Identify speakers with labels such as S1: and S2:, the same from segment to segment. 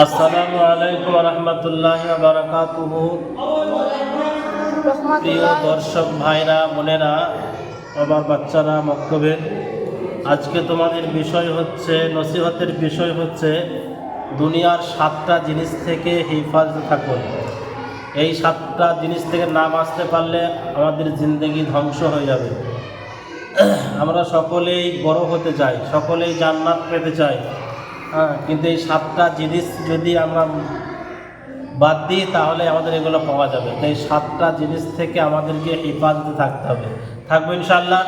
S1: আসসালামু আলাইকুম ওয়া রাহমাতুল্লাহি ওয়া বারাকাতুহু। প্রিয় দর্শক ভাইরা, বোনেরা, আমার বাচ্চারা, মক্তবের, আজকে তোমাদের বিষয় হচ্ছে, নসিহতের বিষয় হচ্ছে দুনিয়ার 7টা জিনিস থেকে হেফাজত থাকুন। এই 7টা জিনিস থেকে না বাঁচতে পারলে আমাদের জিন্দেগি ধ্বংস হয়ে যাবে। আমরা সকলেই বড় হতে চাই, সকলেই জান্নাত পেতে চাই, কিন্তু এই 7টা জিনিস যদি আমরা বাদ দিই তাহলে আমাদের এগুলো পাওয়া যাবে। তো এই 7টা জিনিস থেকে আমাদেরকে হেফাজতে থাকতে হবে। থাকবো ইনশাআল্লাহ?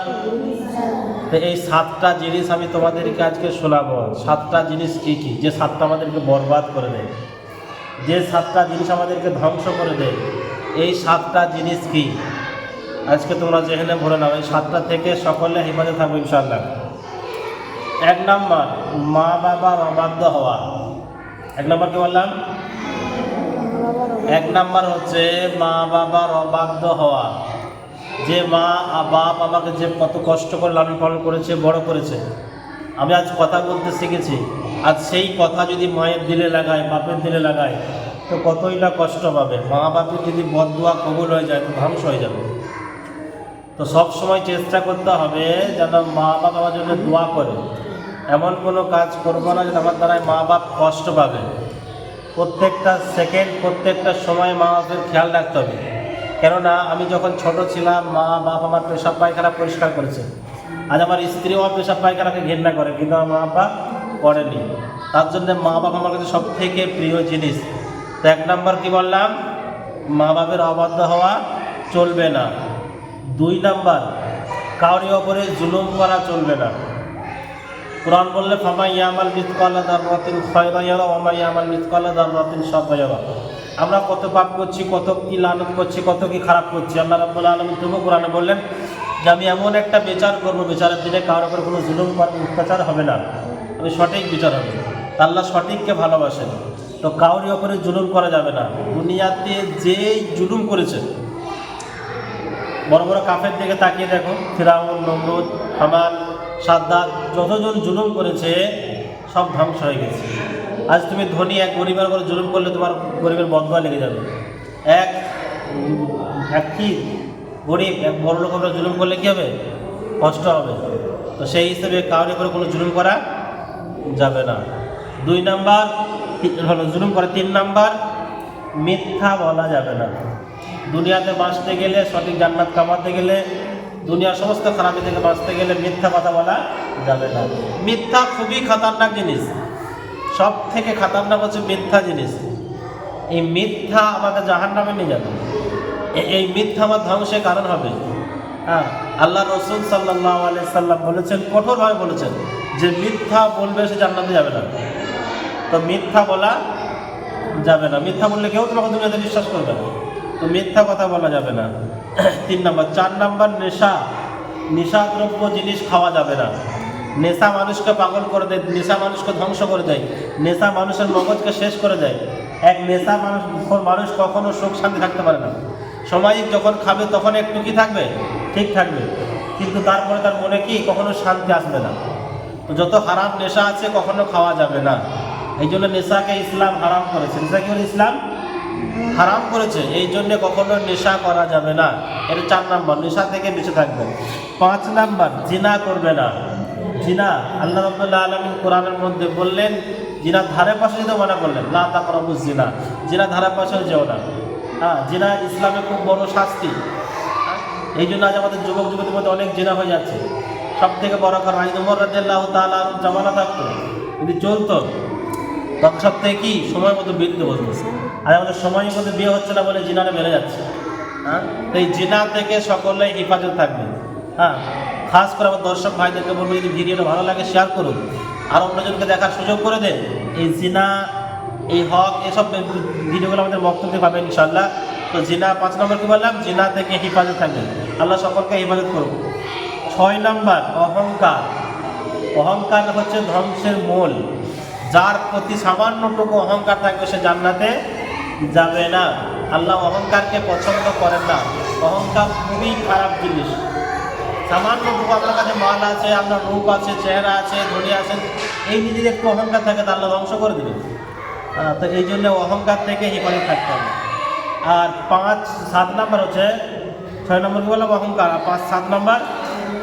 S1: তো এই 7টা জিনিস আমি তোমাদেরকে আজকে শোনাবো। 7টা জিনিস কী কী? যে 7টা আমাদেরকে বরবাদ করে দেয়, যে 7টা জিনিস আমাদেরকে ধ্বংস করে দেয়, এই 7টা জিনিস কি আজকে তোমরা যেখানে ভরে নাও। এই 7টা থেকে সকলে হেফাজতে থাকবো ইনশাআল্লাহ। 1 নাম্বার, মা বাবার অবাধ্য হওয়া। 1 নাম্বার কি বললাম? 1 নাম্বার হচ্ছে মা বাবার অবাধ্য হওয়া। যে মা বাপ আমাকে যে কত কষ্ট করে লালন পালন করেছে, বড় করেছে, আমি আজ কথা বলতে শিখেছি, আজ সেই কথা যদি মায়ের দিলে লাগায়, বাপের দিলে লাগায়, তো কতই না কষ্ট পাবে। মা বাপের যদি বদদুয়া কবুল হয়ে যায় তো ধ্বংস হয়ে যাবে। তো সব সময় চেষ্টা করতে হবে যেন মা বাপ আমার জন্য দোয়া করে। এমন কোনো কাজ করবো না যেন আমার দ্বারায় মা বাপ কষ্ট পাবে। প্রত্যেকটা সেকেন্ড, প্রত্যেকটা সময় মা বাপের খেয়াল রাখতে হবে। কেননা আমি যখন ছোট ছিলাম, মা বাপ আমার পেশাব পায়খানা পরিষ্কার করেছে। আজ আমার স্ত্রীও আমার পেশাব পায়খানাকে ঘেন্না করে, কিন্তু আমার মা বাপ করেনি। তার জন্য মা বাপ আমার কাছে সব থেকে প্রিয় জিনিস। তো 1 নাম্বার কি বললাম? মা বাপের অবাধ্য হওয়া চলবে না। 2 নাম্বার, কাউরি ওপরে জুলুম করা চলবে না। কুরআন বললে ফামান ইয়ামাল মিসকালা যাররাতিন খায়রান ইয়ারা ওয়া মান ইয়ামাল মিসকালা যাররাতিন শাররান ইয়ারা। আমরা কত পাপ করছি, কত কি লানত করছি, কত কি খারাপ করছি। আল্লাহ রাব্বুল আলামিন তবু কোরআনে বললেন যে আমি এমন একটা বিচার করব, বিচারের দিনে কারোর উপর কোনো জুলুম বা অত্যাচার হবে না, আমি সঠিক বিচার হবে। আল্লাহ সঠিককে ভালোবাসেন। তো কাউরি ওপরে জুলুম করা যাবে না। দুনিয়াতে যেই জুলুম করেছে, বড় বড় কাফের দিকে তাকিয়ে দেখো, ফিরাউন, নমরুদ, হামান, সাদ্দাত, যতজন জুলুম করেছে সব ধ্বংস হয়ে গেছে। আজ তুমি ধনী এক গরিবের উপর জুলুম করলে তোমার গরিবের বদদোয়া লেগে যাবে। এক কি গরিব এক বড় লোকের উপর জুলুম করলে কী হবে? কষ্ট হবে। তো সেই হিসেবে কারোর উপরে কোনো জুলুম করা যাবে না। 2 নাম্বার হলো জুলুম করা। 3 নাম্বার, মিথ্যা বলা যাবে না। দুনিয়াতে বাঁচতে গেলে, সঠিক জান্নাত কামাতে গেলে, দুনিয়ার সমস্ত খারাপি থেকে বাঁচতে গেলে মিথ্যা কথা বলা যাবে না। মিথ্যা খুবই খাতারনাক জিনিস। সব থেকে খাতারনাক হচ্ছে মিথ্যা জিনিস। এই মিথ্যা আমাকে জাহান্নামে নিয়ে যাবে। এই মিথ্যা আমার ধ্বংসের কারণ হবে। আল্লাহ রসুল সাল্লাল্লাহু আলাইহি সাল্লাম বলেছেন, কঠোরভাবে বলেছেন, যে মিথ্যা বলবে সে জান্নাতে যাবে না। তো মিথ্যা বলা যাবে না। মিথ্যা বললে কেউ তোমাকে দুনিয়াতে বিশ্বাস করবে না। তো মিথ্যা কথা বলা যাবে না। 3 নাম্বার। 4 নাম্বার, নেশাদ্রব্য জিনিস খাওয়া যাবে না। নেশা মানুষকে পাগল করে দেয়, নেশা মানুষকে ধ্বংস করে দেয়, নেশা মানুষের মগজকে শেষ করে দেয়। এক নেশা মানুষ কখনো সুখ শান্তি থাকতে পারে না। সাময়িক যখন খাবে তখন একটু কি থাকবে, ঠিক থাকবে, কিন্তু তারপরে তার মনে কি কখনো শান্তি আসবে না। তো যত হারাম নেশা আছে কখনো খাওয়া যাবে না। এই জন্য নেশাকে ইসলাম হারাম করেছে। নেশা কি ইসলাম হারাম করেছে, এই জন্য কখনো নেশা করা যাবে না। এটা 4 নাম্বার, নেশা থেকে বেঁচে থাকবেন। 5 নাম্বার, জিনা করবে না। জিনা, আল্লাহ রাব্বুল আলামিন কোরআনের মধ্যে বললেন, জিনার ধারে পাশে যেতে মানা করলেন, লা তাকরাবুজ জিনা, জিনার ধারে পাশে যেও না। জিনা ইসলামে খুব বড় শাস্তি। এই জন্য আজ আমাদের যুবক যুবতীর মধ্যে অনেক জিনা হয়ে যাচ্ছে। সব থেকে বড় কারণ, আজ ওমর রাদিয়াল্লাহু তাআলা আনহু জামানা থাকতো, যদি চলতো, তখন সব থেকে কি সময় মতো বিয়ে দিতে বসবো। আর আমাদের সময় মতো বিয়ে হচ্ছে না বলে জিনারে বেড়ে যাচ্ছে। তো এই জিনা থেকে সকলে হেফাজত থাকবে। খাস করে আমার দর্শক ভাইদেরকে বলবো, যদি ভিডিওটা ভালো লাগে শেয়ার করুন, আর অন্যজনকে দেখার সুযোগ করে দেন। এই জিনা, এই হক, এসব ভিডিওগুলো আমাদের বক্তব্য পাবেন ইনশাআল্লাহ। তো জিনা 5 নম্বর কি বললাম? জিনা থেকে হেফাজত থাকবে। আল্লাহ সকলকে হেফাজত করব। 6 নম্বর, অহংকার। অহংকার হচ্ছে ধ্বংসের মূল। যার প্রতি সামান্যটুকু অহংকার থাকবে সে জান্নাতে যাবে না। আল্লাহ অহংকারকে পছন্দ করেন না। অহংকার খুবই খারাপ জিনিস। সামান্যটুকু আপনার কাছে মাল আছে, আপনার রূপ আছে, চেহারা আছে, ধনী আছেন, এই নিজের একটু অহংকার থাকে, তা আল্লাহ ধ্বংস করে দেবে। তো এই জন্য অহংকার থেকে হেফাজত থাকতে হবে। আর 5-7 নম্বর হচ্ছে, 6 নম্বর কি বললাম অহংকার, আর 5-7 নম্বর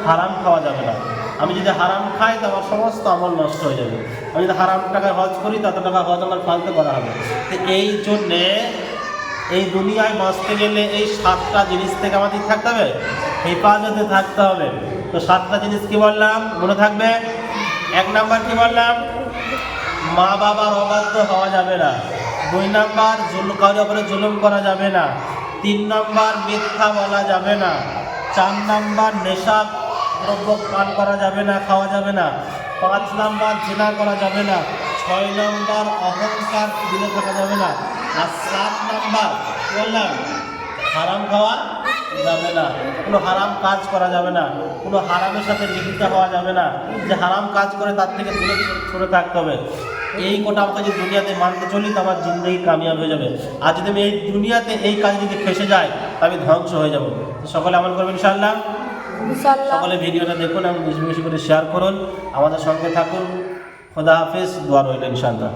S1: হারাম খাওয়া যাবে না। আমি যদি হারাম খাই তো আমার সমস্ত আমল নষ্ট হয়ে যাবে। আমি যদি হারাম টাকায় হজ করি তত টাকা হজ আমার ফালতু করা হবে। তো এই জন্যে এই দুনিয়ায় বাঁচতে গেলে এই 7টা জিনিস থেকে আমাদের থাকতে হবে, হেফাজতে থাকতে হবে। তো 7টা জিনিস কি বললাম মনে থাকবে? 1 নাম্বার কি বললাম? মা বাবার অবাধ্য হওয়া যাবে না। 2 নাম্বার কারোর উপরে জুলুম করা যাবে না। 3 নাম্বার মিথ্যা বলা যাবে না। 4 নাম্বার নেশা দ্রব্য পান করা যাবে না, খাওয়া যাবে না। 5 নাম্বার জিনা করা যাবে না। 6 নাম্বার অহংকার দিলে থাকা যাবে না। আর 7 নাম্বার বললাম হারাম খাওয়া যাবে না, কোনো হারাম কাজ করা যাবে না, কোনো হারামের সাথে লিপ্ত হওয়া যাবে না, যে হারাম কাজ করে তার থেকে দূরে সরে থাকতে হবে। এই কোটা আমাকে যদি দুনিয়াতে মানতে চলি তো আমার জিন্দগি কামিয়াব হয়ে যাবে। আর যদি আমি এই দুনিয়াতে এই কাজে যদি ফেসে যাই আমি ধ্বংস হয়ে যাব। তো সকলে আমল করবেন ইনশাআল্লাহ। সকলে ভিডিওটা দেখুন এবং বেশি বেশি করে শেয়ার করুন, আমাদের সঙ্গে থাকুন। খোদা হাফেজ, দোয়া রইল ইনশাআল্লাহ।